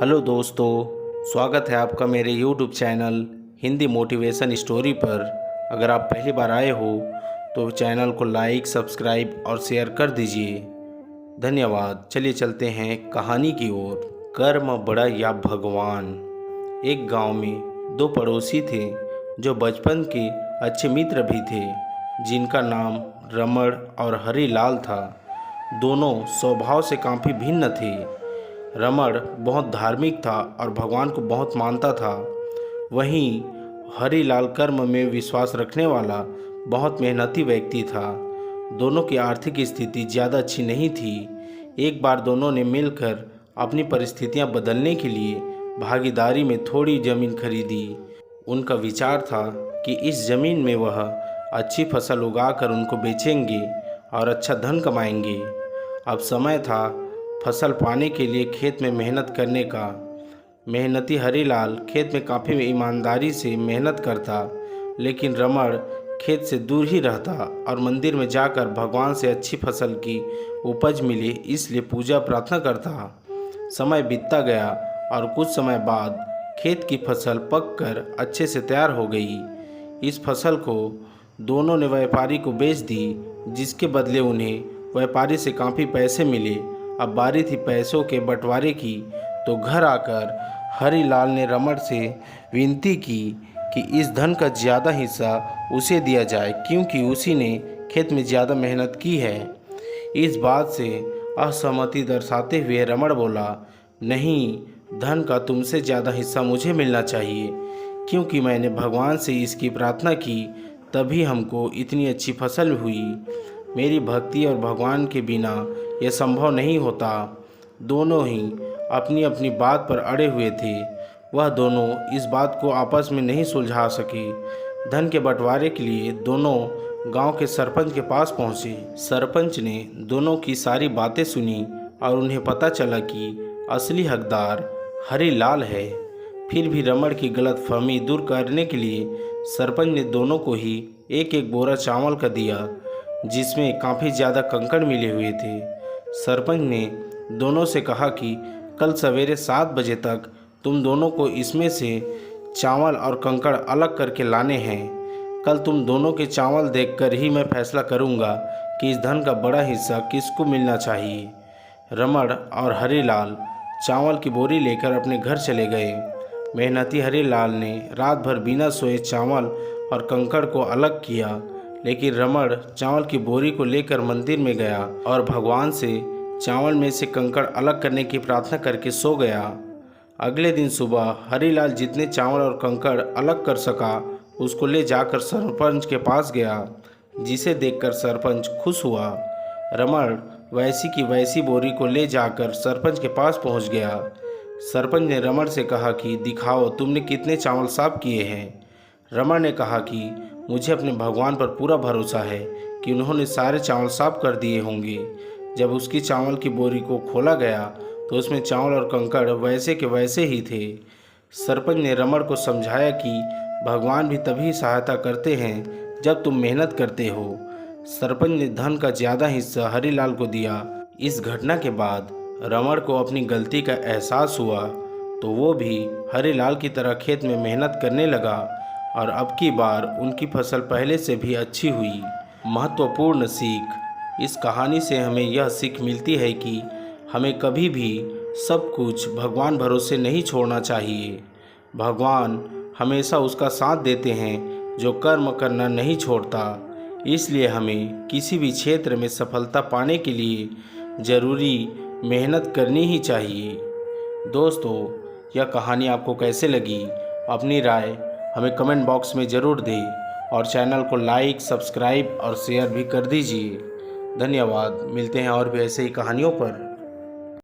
Hello दोस्तों, स्वागत है आपका मेरे YouTube channel Hindi motivation story पर। अगर आप पहली बार आए हो तो चैनल को लाइक, सब्सक्राइब और शेयर कर दीजिए। धन्यवाद। चलिए चलते हैं कहानी की ओर। कर्म बड़ा या भगवान। एक गांव में दो पड़ोसी थे जो बचपन के अच्छे मित्र भी थे, जिनका नाम रमण और हरिलाल था। दोनों स्वभाव से काफ़ी भिन्न थे। रमण बहुत धार्मिक था और भगवान को बहुत मानता था। वहीं हरिलाल कर्म में विश्वास रखने वाला बहुत मेहनती व्यक्ति था। दोनों की आर्थिक स्थिति ज़्यादा अच्छी नहीं थी। एक बार दोनों ने मिलकर अपनी परिस्थितियां बदलने के लिए भागीदारी में थोड़ी ज़मीन खरीदी। उनका विचार था कि इस ज़मीन में वह अच्छी फसल उगाकर उनको बेचेंगे और अच्छा धन कमाएंगे। अब समय था फसल पाने के लिए खेत में मेहनत करने का। मेहनती हरिलाल खेत में काफ़ी ईमानदारी से मेहनत करता, लेकिन रमण खेत से दूर ही रहता और मंदिर में जाकर भगवान से अच्छी फसल की उपज मिले इसलिए पूजा प्रार्थना करता। समय बीतता गया और कुछ समय बाद खेत की फसल पककर अच्छे से तैयार हो गई। इस फसल को दोनों ने व्यापारी को बेच दी, जिसके बदले उन्हें व्यापारी से काफ़ी पैसे मिले। अब बारी थी पैसों के बंटवारे की, तो घर आकर हरिलाल ने रमण से विनती की कि इस धन का ज़्यादा हिस्सा उसे दिया जाए, क्योंकि उसी ने खेत में ज़्यादा मेहनत की है। इस बात से असहमति दर्शाते हुए रमण बोला, नहीं, धन का तुमसे ज़्यादा हिस्सा मुझे मिलना चाहिए, क्योंकि मैंने भगवान से इसकी प्रार्थना की, तभी हमको इतनी अच्छी फसल हुई। मेरी भक्ति और भगवान के बिना यह संभव नहीं होता। दोनों ही अपनी अपनी बात पर अड़े हुए थे। वह दोनों इस बात को आपस में नहीं सुलझा सके। धन के बंटवारे के लिए दोनों गांव के सरपंच के पास पहुंचे। सरपंच ने दोनों की सारी बातें सुनी और उन्हें पता चला कि असली हकदार हरिलाल है। फिर भी रमण की गलतफहमी दूर करने के लिए सरपंच ने दोनों को ही एक एक बोरा चावल का दिया, जिसमें काफ़ी ज़्यादा कंकड़ मिले हुए थे। सरपंच ने दोनों से कहा कि कल सवेरे 7 बजे तक तुम दोनों को इसमें से चावल और कंकड़ अलग करके लाने हैं। कल तुम दोनों के चावल देखकर ही मैं फैसला करूंगा कि इस धन का बड़ा हिस्सा किसको मिलना चाहिए। रमण और हरिलाल चावल की बोरी लेकर अपने घर चले गए। मेहनती हरिलाल ने रात भर बिना सोए चावल और कंकड़ को अलग किया, लेकिन रमण चावल की बोरी को लेकर मंदिर में गया और भगवान से चावल में से कंकड़ अलग करने की प्रार्थना करके सो गया। अगले दिन सुबह हरिलाल जितने चावल और कंकड़ अलग कर सका उसको ले जाकर सरपंच के पास गया, जिसे देखकर सरपंच खुश हुआ। रमण वैसी की वैसी बोरी को ले जाकर सरपंच के पास पहुंच गया। सरपंच ने रमण से कहा कि दिखाओ तुमने कितने चावल साफ किए हैं। रमण ने कहा कि मुझे अपने भगवान पर पूरा भरोसा है कि उन्होंने सारे चावल साफ कर दिए होंगे। जब उसकी चावल की बोरी को खोला गया तो उसमें चावल और कंकड़ वैसे के वैसे ही थे। सरपंच ने रमण को समझाया कि भगवान भी तभी सहायता करते हैं जब तुम मेहनत करते हो। सरपंच ने धन का ज़्यादा हिस्सा हरिलाल को दिया। इस घटना के बाद रमण को अपनी गलती का एहसास हुआ, तो वो भी हरिलाल की तरह खेत में मेहनत करने लगा और अब की बार उनकी फसल पहले से भी अच्छी हुई। महत्वपूर्ण सीख। इस कहानी से हमें यह सीख मिलती है कि हमें कभी भी सब कुछ भगवान भरोसे नहीं छोड़ना चाहिए। भगवान हमेशा उसका साथ देते हैं जो कर्म करना नहीं छोड़ता। इसलिए हमें किसी भी क्षेत्र में सफलता पाने के लिए ज़रूरी मेहनत करनी ही चाहिए। दोस्तों, यह कहानी आपको कैसे लगी? अपनी राय हमें कमेंट बॉक्स में ज़रूर दें और चैनल को लाइक, सब्सक्राइब और शेयर भी कर दीजिए। धन्यवाद। मिलते हैं और भी ऐसे ही कहानियों पर।